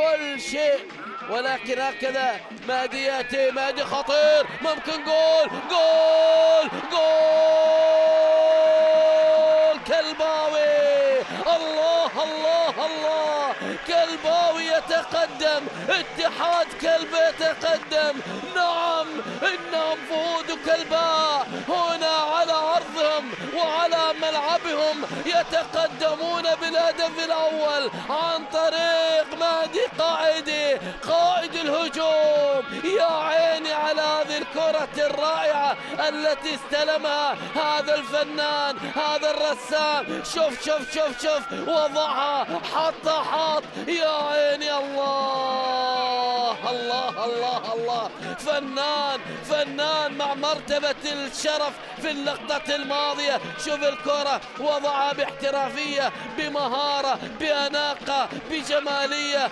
كل شيء، ولكن هكذا مهدي يأتي، مهدي خطير، ممكن جول جول جول كلباوي. الله الله الله، كلباوي يتقدم، اتحاد كلب يتقدم. نعم إنهم فهود كلباء هنا على أرضهم وعلى ملعبهم يتقدمون بالهدف الأول عن طريق مهدي قائد الهجوم. يا عيني على هذه الكرة الرائعة التي استلمها هذا الفنان، هذا الرسام. شوف شوف شوف شوف، وضعها، حط. يا عيني، الله الله الله الله، فنان مع مرتبة الشرف في اللقطة الماضية. شوف الكرة، وضعها باحترافية، بمهارة، بأناقة، بجمالية.